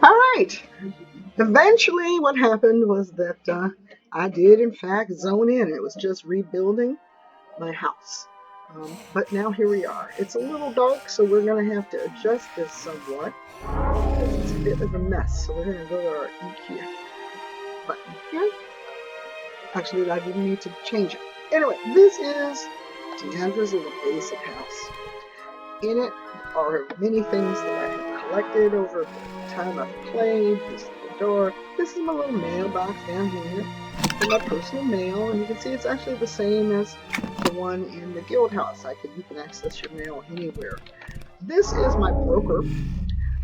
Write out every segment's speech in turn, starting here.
All right. Eventually, what happened was that I did, in fact, zone in. It was just rebuilding my house. But now here we are. It's a little dark, so we're going to have to adjust this somewhat because it's a bit of a mess. So we're going to go to our EQII button here. Actually, I didn't need to change it. Anyway, this is Deandra's little basic house. In it are many things that I have collected over the time I've played. This is the door. This is my little mailbox down here for my personal mail, and you can see it's actually the same as the one in the guild house. You can access your mail anywhere. This is my broker.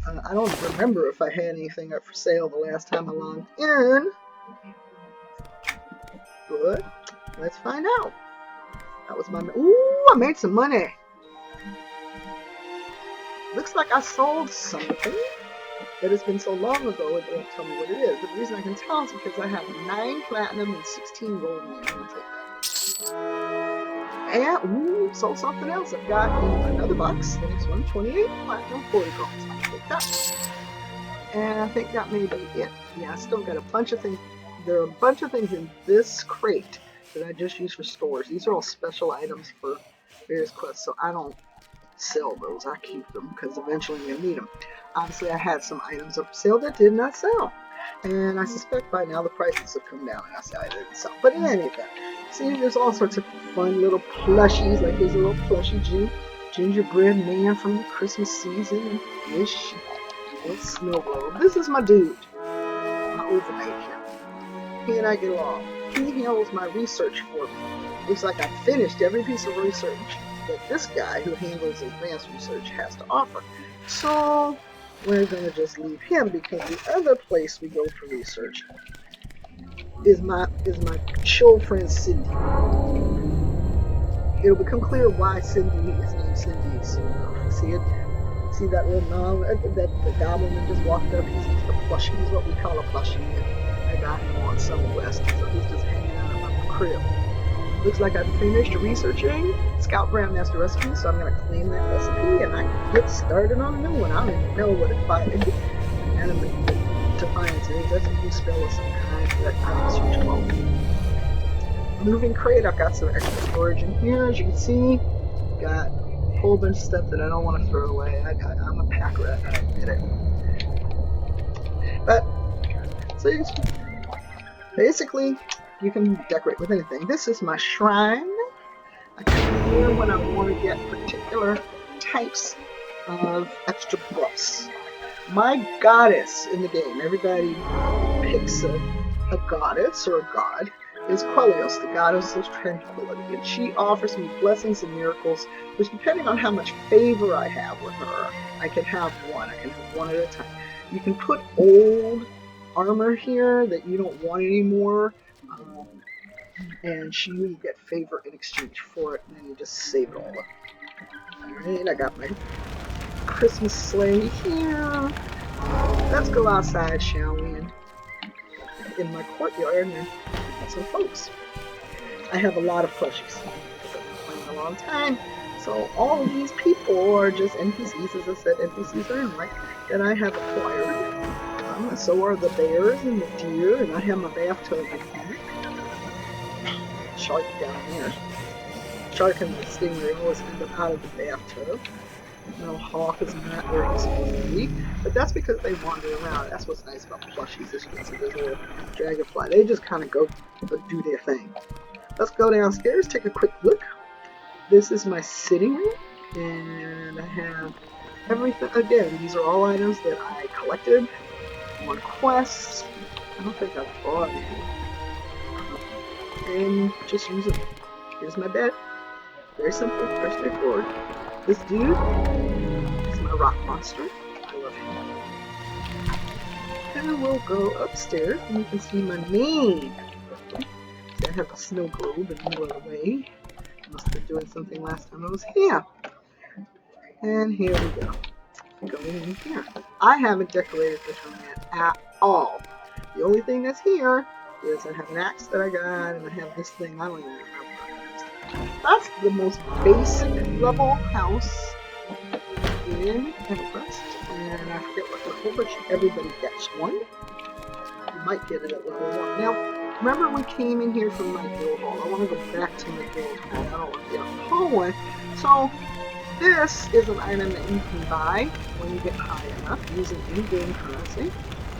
I don't remember if I had anything up for sale the last time I logged in, but let's find out. That was my... Ooh, I made some money. Looks like I sold something that has been so long ago it won't tell me what it is. But the reason I can tell is because I have 9 platinum and 16 gold in there. I'll take that. And, ooh, sold something else. I've got another box. The next one, 28 platinum, 40 gold. So I'll take that. And I think that may be it. Yeah, I still got a bunch of things. There are a bunch of things in this crate that I just use for stores. These are all special items for various quests, so I don't sell those. I keep them because eventually you need them. Obviously, I had some items up for sale that did not sell, and I suspect by now the prices have come down, and I said I didn't sell. But in any event, see, there's all sorts of fun little plushies. Like here's a little plushie gingerbread man from the Christmas season, and fish, and snow globe. This is my dude, my overnight here. He and I get along. He handles my research for me. Looks like I finished every piece of research that this guy who handles advanced research has to offer. So we're going to just leave him because the other place we go for research is my chill friend Cindy. It'll become clear why Cindy is named Cindy soon enough. See it? See that little nom that the goblin that just walked up? He's the plushie. He's what we call a plushie. I got him on Summer West, so he's just hanging out in my crib. Looks like I finished researching Scout Grandmaster recipe, so I'm going to claim that recipe and I can get started on a new one. I don't even know what animate defiance is. That's a new spell of some kind that I don't search well. Moving crate, I've got some extra storage in here. As you can see, got a whole bunch of stuff that I don't want to throw away. I'm a pack rat, I admit it. But, so basically, you can decorate with anything. This is my shrine. I come here when I want to get particular types of extra buffs. My goddess in the game, everybody picks a goddess or a god, is Quellios, the goddess of tranquility. And she offers me blessings and miracles, which depending on how much favor I have with her, I can have one. I can have one at a time. You can put old armor here that you don't want anymore, and you get favor in exchange for it, and then you just save it all up. Alright, I got my Christmas sleigh here. Let's go outside, shall we? In my courtyard and meet some folks. I have a lot of plushies. I've been playing a long time, so all of these people are just NPCs, as I said, NPCs are in right, that I have acquired. So are the bears and the deer, and I have my bathtub in here. Shark down there. Shark and the stingray always end up out of the bathtub. No, hawk is not where he's supposed to be, but that's because they wander around. That's what's nice about plushies. As you can see, there's a little dragonfly. They just kind of go do their thing. Let's go downstairs, take a quick look. This is my sitting room, and I have everything. Again, these are all items that I collected on quests. I don't think I've bought anything. And just use it. Here's my bed. Very simple, very straightforward. This dude is my rock monster. I love him. And we'll go upstairs and you can see my main. See, I have a snow globe in the middle of the way. I must have been doing something last time I was here. And here we go. Going in here. I haven't decorated this room yet at all. The only thing that's here is I have an axe that I got, and I have this thing. I don't even remember. That's the most basic level house in in EverQuest, and I forget what level, but everybody gets one. You might get it at level 1. Now, remember we came in here from my guild hall. I want to go back to my guild hall. I don't want to be out in the hallway. So, this is an item that you can buy when you get high enough using in-game currency.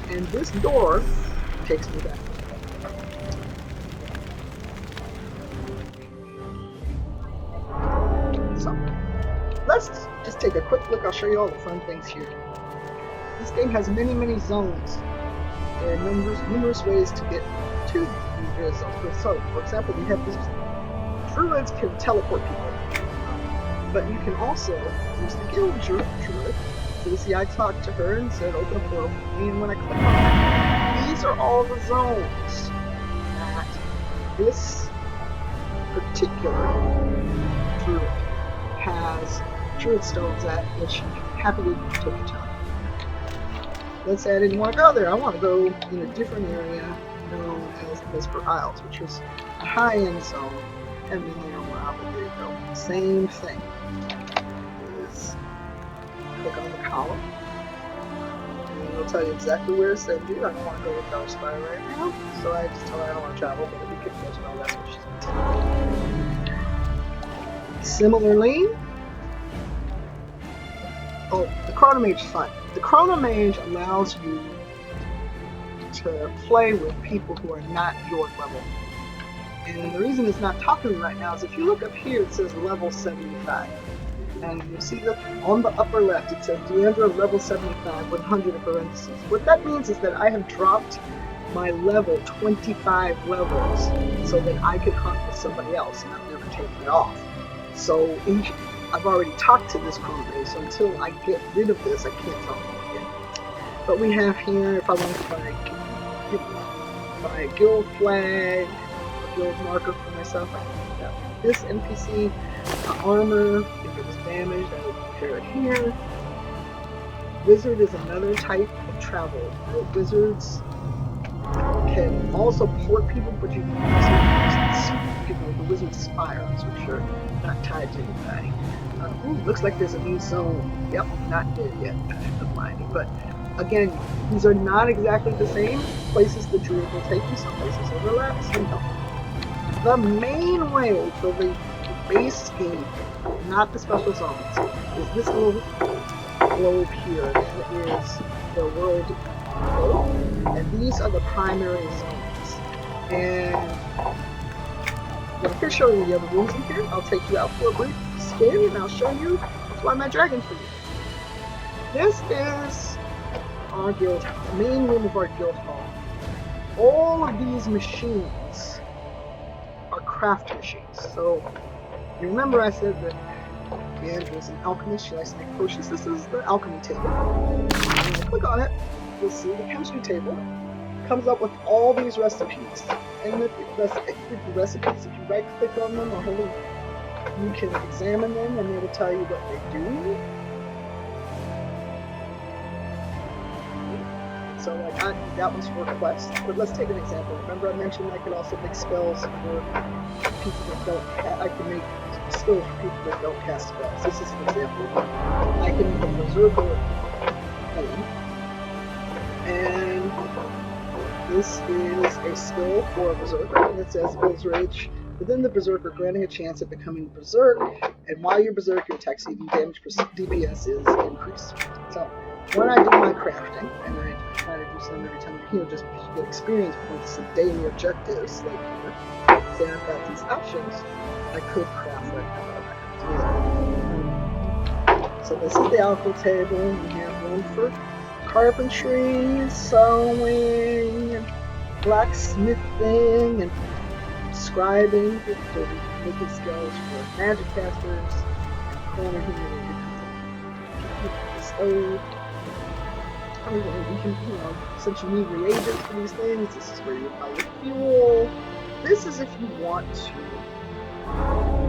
And this door takes me back. So, let's just take a quick look. I'll show you all the fun things here. This game has many, many zones. There are numerous ways to get to these various zones. So, for example, we have these druids can teleport people. But you can also use the guild druid. So you see I talked to her and said open a portal for me, and when I click on it, these are all the zones that this particular druid has druid stones at, which you can happily take your time. Let's say I didn't want to go there. I want to go in a different area known as the Whisper Isles, which is a high-end zone. And then there you go. Same thing. Is click on the column, and it'll tell you exactly where to send you. I don't want to go with Dark Spy right now, so I just tell her I don't want to travel, but if you get close by, that's what she's going to tell you. Similarly, the Chronomage is fun. The Chronomage allows you to play with people who are not your level. And the reason it's not talking to me right now is if you look up here, it says level 75. And you see that on the upper left, it says Deandra level 75 with 100 in parentheses. What that means is that I have dropped my level 25 levels so that I could hunt with somebody else, and I've never taken it off. So I've already talked to this Chronomage, so until I get rid of this, I can't talk to them again. But we have here, if I want to buy a guild flag, guild marker for myself, I can get this NPC armor. If it was damaged, I would repair it here. Wizard is another type of travel. Wizards can also port people, but you can also use the wizard's spires, which are not tied to anybody. Looks like there's a new zone. Yep, not there yet. But again, these are not exactly the same. Places the druid will take you, some places overlap, some don't. The main way for the base game, not the special zones, is this little globe here. That is the world globe, and these are the primary zones. And I'm going to show you the other rooms in here. I'll take you out for a brief scan, and I'll show you Fly My Dragon for you. This is our guild hall, the main room of our guild hall. All of these machines are craft machines. So, you remember I said that Deandra is an alchemist, she likes to make potions. This is the alchemy table. When I click on it, you'll see the chemistry table comes up with all these recipes. And the recipes, if you right click on them or hold them, you can examine them and it'll tell you what they do. So like that one's for quest, but let's take an example. Remember I mentioned I could also make spells for people that don't, I can make spells for people that don't cast spells. This is an example. I can make a berserker thing, and this is a skill for a berserker, and it says builds rage within the berserker, granting a chance of becoming berserk, and while you're berserk, your attack CV damage DPS is increased. So when I do my crafting, and I try to do some every time you heal, just get experience points and daily objectives, like here, say I've got these options, I could craft right now, but I'm not going to do that. So this is the alchemy table. We have one for carpentry, sewing, blacksmithing, and scribing, so making skills for magic casters. Corner here, the stove. You can, since you need reagents for these things, this is where you buy your fuel. This is if you want to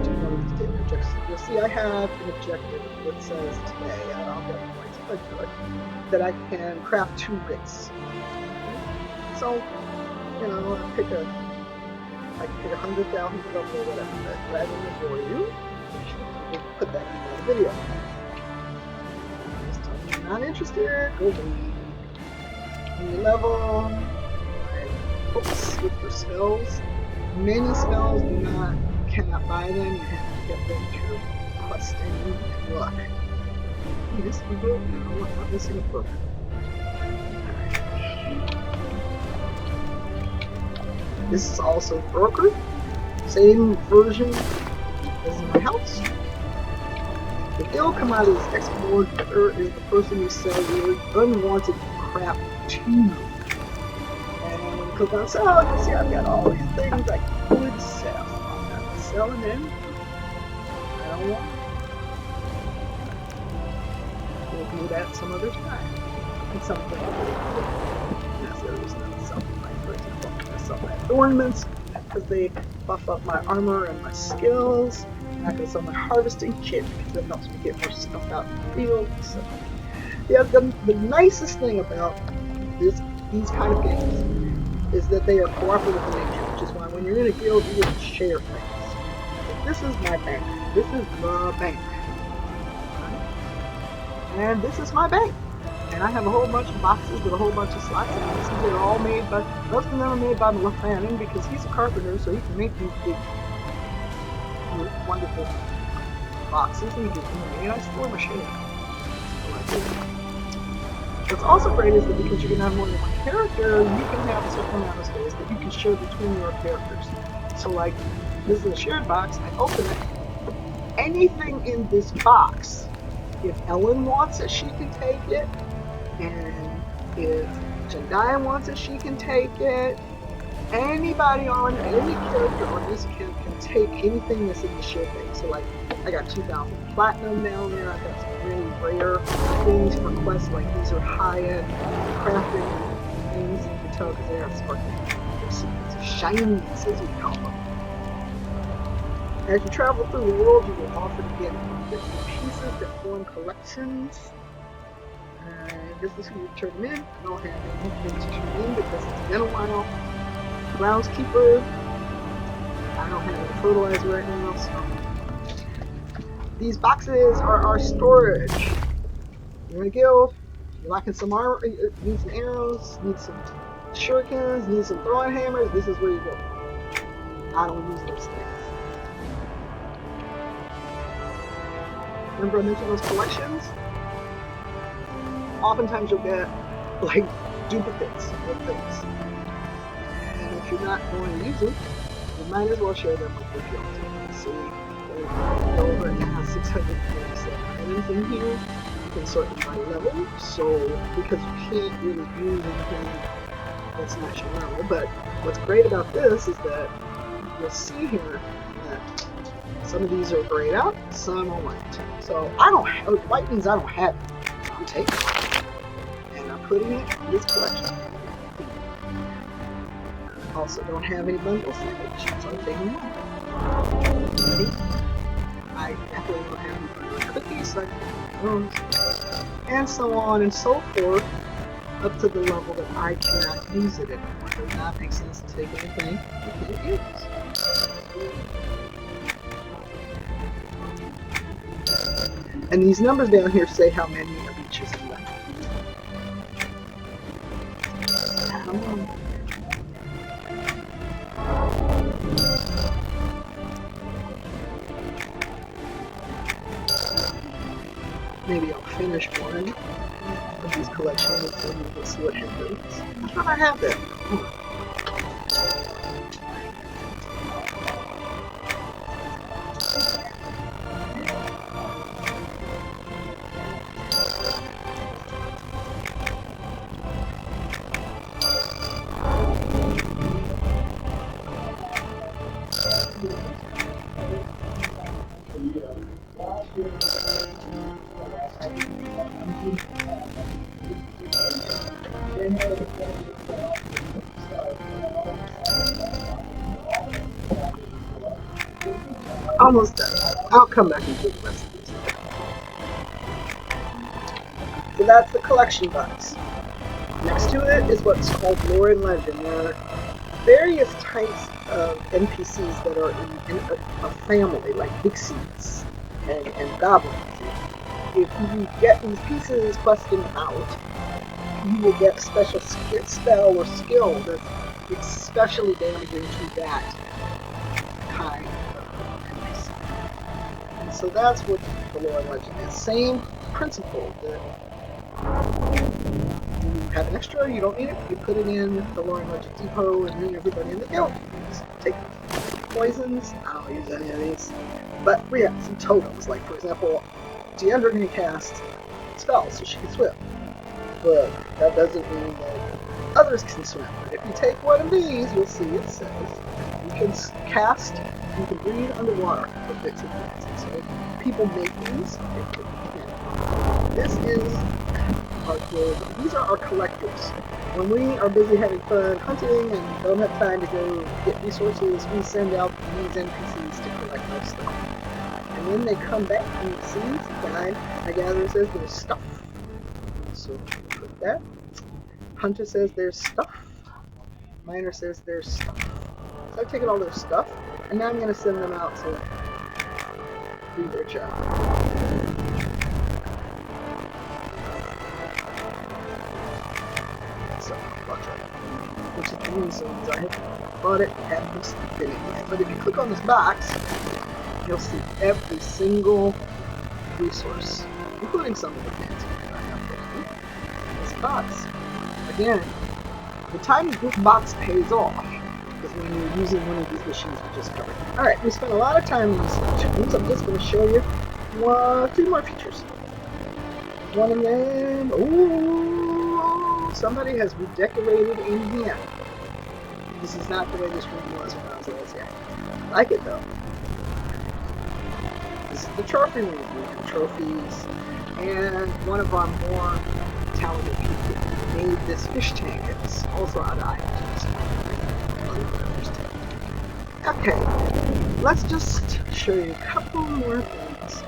do one of these daily objectives. You'll see I have an objective that says today, and I'll get points if I do it, that I can craft 2 writs. So, I pick I can pick 100,000 level or whatever, but rather than for you, we'll put that in the video. Not interested, go away. When you level, books with your spells. Many spells cannot buy them, you have to get them through questing and luck. You missed a book? No, I'm not missing a book. This is also broker. Same version as my house. The ill commodities exporter is the person you sell your unwanted crap to. And when you click on sell, you see I've got all these things I could sell. I'm not selling them. I don't want them. We'll do that some other time. And something that's the reason I'm selling, like, for example, I'm going to sell my adornments because they buff up my armor and my skills. I'm not going to sell my harvesting kit because it helps me get more stuff out in the field. So, yeah, the nicest thing about these kind of games is that they are cooperative in nature, which is why when you're in a guild, you can share things. Like, this is my bank. This is the bank. And this is my bank. And I have a whole bunch of boxes with a whole bunch of slots, and these are all made by, most of them are made by Lefanin because he's a carpenter, so he can make these big, wonderful boxes, and he gives them away, and I store my shit. What's also great is that because you can have more than one character, you can have a certain amount of space that you can share between your characters. So, like, this is a shared box, I open it, anything in this box, if Ellen wants it, she can take it. And if Jendai wants it, she can take it. Anybody on any character on this account can take anything that's in the share thing. So, like, I got 2,000 platinum down there. I've got some really rare things for quests. Like, these are high-end crafting things. You can tell because they are sparkling. They're secrets of shinies, as we call them. As you travel through the world, you will often get different pieces that form collections. This is who you turn them in. I don't have anything to turn in because it's been a while. Groundskeeper. I don't have any fertilizer right now, so. These boxes are our storage. You're in a guild. You're lacking some armor. You need some arrows. Need some shurikens. Need some throwing hammers. This is where you go. I don't use those things. Remember I mentioned those collections? Oftentimes you'll get, like, duplicates of things. And if you're not going to use them, you might as well share them with your guild. See, go over and have 647 items in here. You can sort them by level, so because you can't really use anything that's not your level. But what's great about this is that you'll see here that some of these are grayed out, some are white. So I don't have, white means I don't have it. I'm taking it. And I'm putting it in this collection. I also don't have any bundles in it, so I'm taking them off. I definitely don't have any bundle cookies, so I can those. And so on and so forth, up to the level that I cannot use it anymore. It does not make sense to take anything you can't use. And these numbers down here say how many of each is left. Maybe I'll finish one of these collections and we'll see what happens. I thought I have it. Almost done. I'll come back and do the rest of these. So that's the collection box. Next to it is what's called lore and legend. There are various types of NPCs that are in a family, like pixies and goblins. if you get these pieces questing out, you will get a special spell or skill that's especially damaging to that kind of enemies. And so that's what the lore and legend is. Same principle that you have an extra, you don't need it, you put it in the lore and legend depot, and then everybody in the guild just take poisons. I don't use any of these. But we have some totems, like for example, Deandra can cast spells so she can swim. But that doesn't mean that others can swim. If you take one of these, you'll see it says you can cast, you can breathe underwater for bits and minutes. So people make these. This is our guild. These are our collectors. When we are busy having fun hunting and don't have time to go get resources, we send out these NPCs to collect our stuff. And when they come back and you see behind, I gather it says there's stuff. So put that. Hunter says there's stuff. Miner says there's stuff. So I've taken all their stuff, and now I'm going to send them out to do their job. So, which is the reasons I have bought it at this beginning. But if you click on this box, you'll see every single resource, including some of the things that I have in this box. Again, the tiny group box pays off, because when you're using one of these machines we just covered. Alright, we spent a lot of time in these sections. I'm just going to show you two more features. One of them, ooh, somebody has redecorated in here. This is not the way this room was when I was last here. I like it though. This is the trophy room. We have trophies, and one of our more talented people made this fish tank. It's also out of items. Okay, let's just show you a couple more things.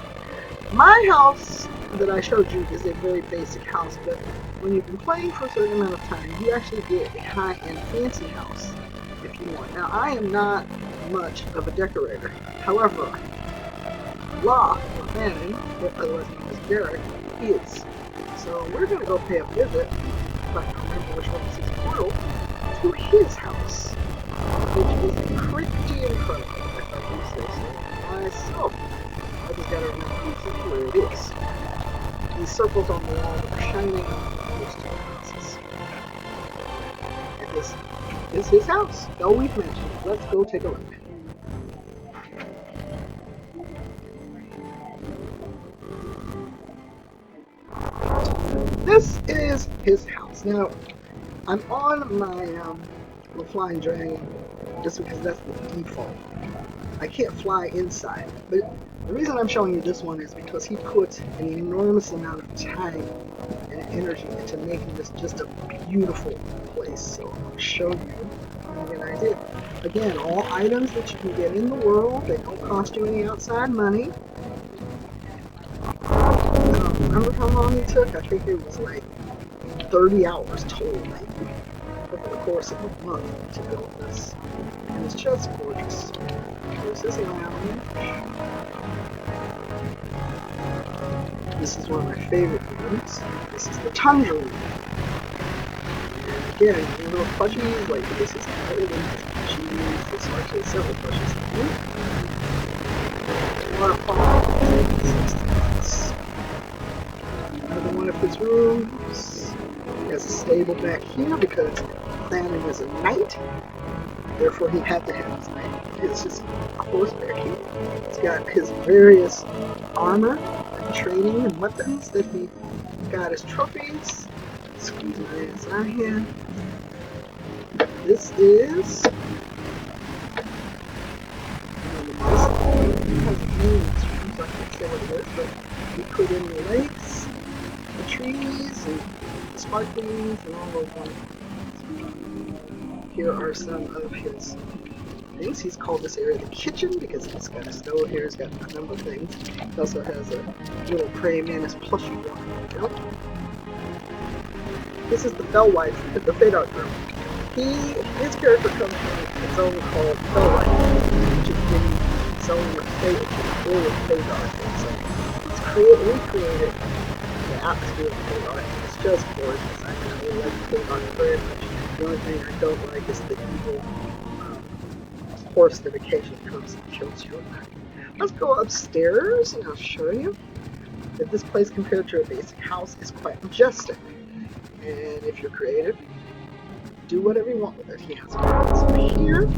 My house that I showed you is a very basic house, but when you've been playing for a certain amount of time, you actually get a high-end fancy house if you want. Now, I am not much of a decorator. However, Locke, or Fanning, otherwise known as Derek, is. So we're going to go pay a visit, if I can remember which one this is, portal, to his house, which is pretty incredible, if I do say so myself. I just got to remember where it is. These circles on the wall are shining on those two houses. And this is his house. No, we've mentioned it. Let's go take a look. This is his house. Now, I'm on my flying dragon just because that's the default. I can't fly inside, but the reason I'm showing you this one is because he put an enormous amount of time and energy into making this just a beautiful place. So I'm going to show you an idea. Again, all items that you can get in the world, they don't cost you any outside money. Remember how long it took? I think it was like 30 hours total, maybe, over the course of a month to build this. And it's just gorgeous. Here's his lounge. This is one of my favorite rooms. This is the tundra room. And again, the little plushies, like this is covered in plushies. This actually has several plushies in here. Waterfall. Another one of his rooms. He has a stable back here because Fanning is a knight. Therefore, he had to have his knight. It's just horse back here. He's got his various armor and training and weapons that he got as trophies. Squeeze my ass out here. This is we put in the lakes, the trees, and the sparklings, and all those wonderful. Here are some of his things. He's called this area the kitchen because he's got a stove here. He's got a number of things. He also has a little praying mantis plushie one. This is the Fellwife, the Fade Art room. His character comes from his own called Fellwife, which is in its own Fade Art. So it's recreated the atmosphere of Kmart. It's just gorgeous. I really like Kmart very much. The only thing I don't like is the evil horse that occasionally comes and kills you at night. Let's go upstairs and I'll show you that this place compared to a basic house is quite majestic. And if you're creative, do whatever you want with it. He has cards here.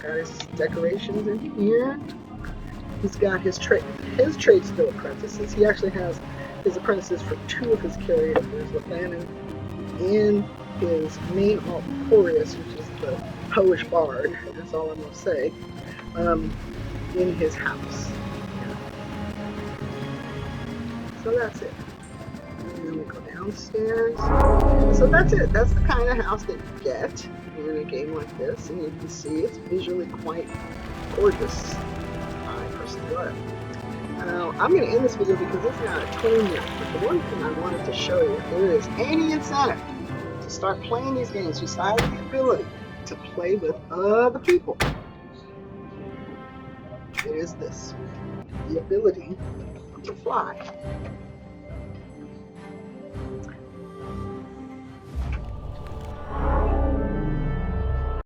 Got his decorations in here. He's got his trade skill apprentices. He actually has his apprentices for 2 of his characters, Lathanen and his main alt, Poreus, which is the Poish Bard, that's all I'm going to say, in his house. Yeah. So that's it. And then we go downstairs. So that's it. That's the kind of house that you get in a game like this, and you can see it's visually quite gorgeous. I personally love it. Now, I'm going to end this video because it's not a 20 minutes, but the one thing I wanted to show you, if there is any incentive to start playing these games besides the ability to play with other people, it is this, the ability to fly.